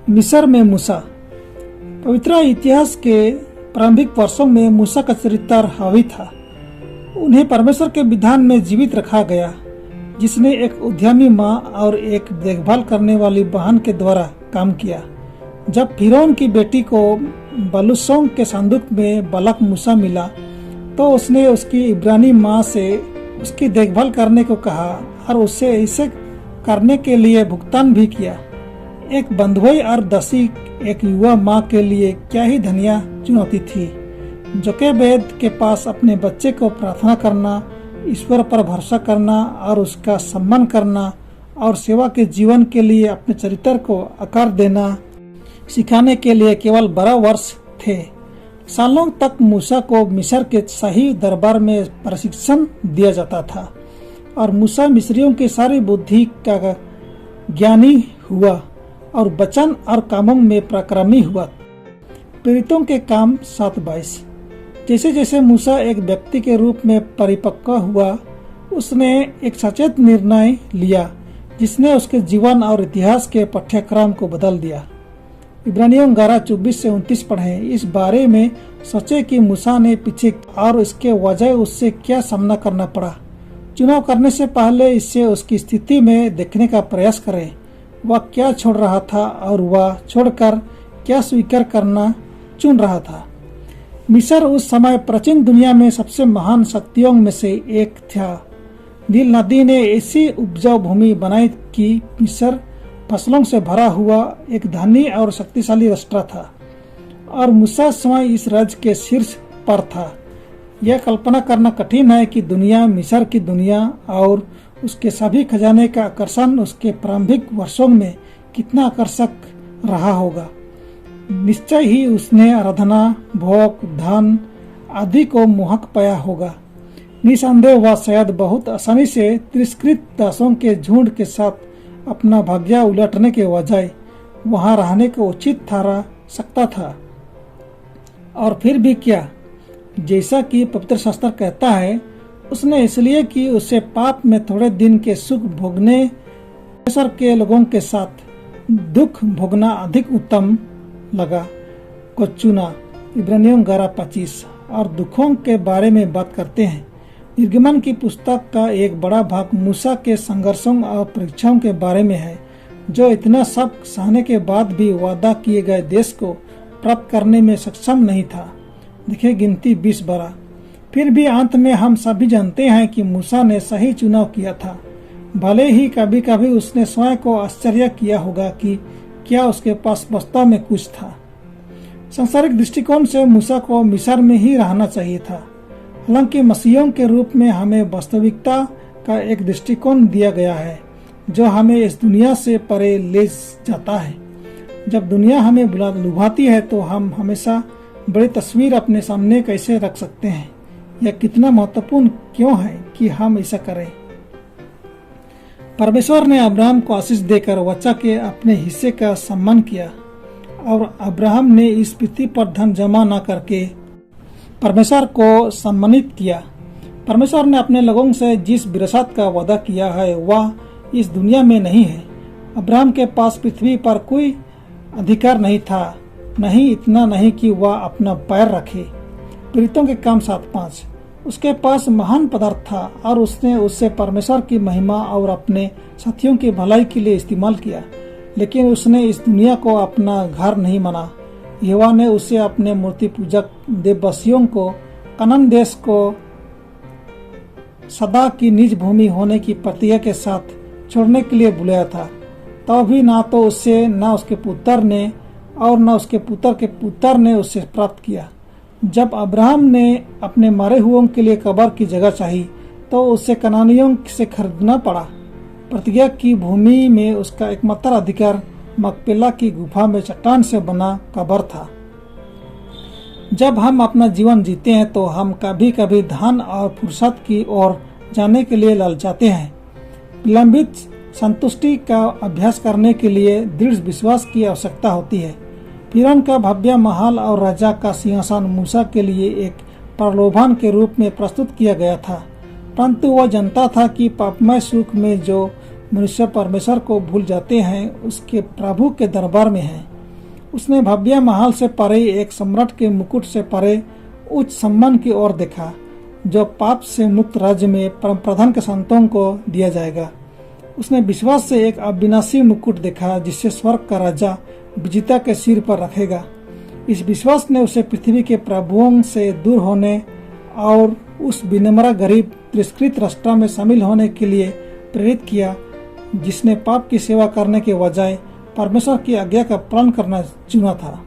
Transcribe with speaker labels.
Speaker 1: मिस्र में मूसा। पवित्र इतिहास के प्रारंभिक वर्षों में मूसा का चरित्र हावी था। उन्हें परमेश्वर के विधान में जीवित रखा गया, जिसने एक उद्यमी माँ और एक देखभाल करने वाली बहन के द्वारा काम किया। जब फिरौन की बेटी को बलूसोंग के संदूक में बालक मूसा मिला तो उसने उसकी इब्रानी माँ से उसकी देखभाल करने को कहा और उससे इसे करने के लिए भुगतान भी किया। एक बंधुई और दसी एक युवा माँ के लिए क्या ही धन्य चुनौती थी। जोकेबेद के पास अपने बच्चे को प्रार्थना करना, ईश्वर पर भरोसा करना और उसका सम्मान करना और सेवा के जीवन के लिए अपने चरित्र को आकार देना सिखाने के लिए केवल 12 वर्ष थे। सालों तक मूसा को मिस्र के शाही दरबार में प्रशिक्षण दिया जाता था और मूसा मिस्रियों की सारी बुद्धि का ज्ञानी हुआ और वचन और कामों में पराक्रमी हुआ। प्रेरितों के काम 7:22। जैसे जैसे मूसा एक व्यक्ति के रूप में परिपक्व हुआ, उसने एक सचेत निर्णय लिया जिसने उसके जीवन और इतिहास के पाठ्यक्रम को बदल दिया। इब्रानियों 11:24-29 पढ़ें। इस बारे में सोचे कि मूसा ने पीछे और इसके वजह उससे क्या सामना करना पड़ा। चुनाव करने से पहले इससे उसकी स्थिति में देखने का प्रयास करें। वह क्या छोड़ रहा था और वह छोड़कर क्या स्वीकार करना चुन रहा था। मिस्र उस समय प्राचीन दुनिया में सबसे महान शक्तियों में से एक था। नील नदी ने ऐसी उपजाऊ भूमि बनाई कि मिस्र फसलों से भरा हुआ एक धनी और शक्तिशाली राष्ट्र था और मूसा स्वयं इस राज्य के शीर्ष पर था। यह कल्पना करना कठिन है कि दुनिया मिस्र की दुनिया और उसके सभी खजाने का आकर्षण उसके प्रारंभिक वर्षों में कितना आकर्षक रहा होगा। निश्चय ही उसने आराधना, भोग, धन आदि को मोहक पाया होगा। निसंदेह वह शायद बहुत आसानी से तिरस्कृत दासों के झुंड के साथ अपना भाग्य उलटने के बजाय वहां रहने को उचित ठहरा सकता था। और फिर भी क्या, जैसा कि पवित्र शास्त्र कहता है, उसने इसलिए कि उसे पाप में थोड़े दिन के सुख भोगने परमेश्वर के लोगों के साथ दुख भोगना अधिक उत्तम लगा को चुना। इब्रानियों 11:25 और दुखों के बारे में बात करते हैं। निर्गमन की पुस्तक का एक बड़ा भाग मूसा के संघर्षों और परीक्षाओं के बारे में है, जो इतना सब सहने के बाद भी वादा किए गए देश को प्राप्त करने में सक्षम नहीं था। देखिए गिनती 20:12। फिर भी अंत में हम सभी जानते हैं कि मूसा ने सही चुनाव किया था। भले ही कभी कभी उसने स्वयं को आश्चर्य किया होगा कि क्या उसके पास वास्तव में कुछ था। सांसारिक दृष्टिकोण से मूसा को मिस्र में ही रहना चाहिए था। हालांकि मसीहों के रूप में हमें वास्तविकता का एक दृष्टिकोण दिया गया है जो हमें इस दुनिया से परे ले जाता है। जब दुनिया हमें लुभाती है तो हम हमेशा बड़ी तस्वीर अपने सामने कैसे रख सकते हैं। यह कितना महत्वपूर्ण क्यों है कि हम ऐसा करें। परमेश्वर ने अब्राहम को आशीष देकर वचा के अपने हिस्से का सम्मान किया और अब्राहम ने इस पृथ्वी पर धन जमा न करके परमेश्वर को सम्मानित किया। परमेश्वर ने अपने लोगों से जिस विरासत का वादा किया है वह इस दुनिया में नहीं है। अब्राहम के पास पृथ्वी पर कोई अधिकार नहीं था, नहीं इतना नहीं कि वह अपना पैर रखे। प्रेरितों के काम 7:5। उसके पास महान पदार्थ था और उसने उससे परमेश्वर की महिमा और अपने साथियों की भलाई के लिए इस्तेमाल किया, लेकिन उसने इस दुनिया को अपना घर नहीं माना। यहोवा ने उसे अपने मूर्ति पूजक देववासियों को कनान देश को सदा की निज भूमि होने की प्रतिज्ञा के साथ छोड़ने के लिए बुलाया था। तो भी ना तो उससे न उसके पुत्र ने और न उसके पुत्र के पुत्र ने उससे प्राप्त किया। जब अब्राहम ने अपने मारे हुओं के लिए कब्र की जगह चाही तो उसे कनानियों से खरीदना पड़ा। प्रतिज्ञा की भूमि में उसका एकमात्र अधिकार मकपेला की गुफा में चट्टान से बना कब्र था। जब हम अपना जीवन जीते हैं तो हम कभी कभी धन और फुर्सत की ओर जाने के लिए ललचाते हैं। विलंबित संतुष्टि का अभ्यास करने के लिए दृढ़ विश्वास की आवश्यकता होती है। फिरौन का भव्य महल और राजा का सिंहासन मूसा के लिए एक प्रलोभन के रूप में प्रस्तुत किया गया था, परंतु वह जानता था कि पापमय सुख में जो मनुष्य परमेश्वर को भूल जाते हैं उसके प्रभु के दरबार में है। उसने भव्य महल से परे एक सम्राट के मुकुट से परे उच्च सम्मान की ओर देखा, जो पाप से मुक्त राज्य में परम प्रधान के संतों को दिया जाएगा। उसने विश्वास से एक अविनाशी मुकुट देखा, जिससे स्वर्ग का राजा विजेता के सिर पर रखेगा। इस विश्वास ने उसे पृथ्वी के प्रभुओं से दूर होने और उस विनम्र गरीब तिरस्कृत राष्ट्र में शामिल होने के लिए प्रेरित किया, जिसने पाप की सेवा करने के बजाय परमेश्वर की आज्ञा का पालन करना चुना था।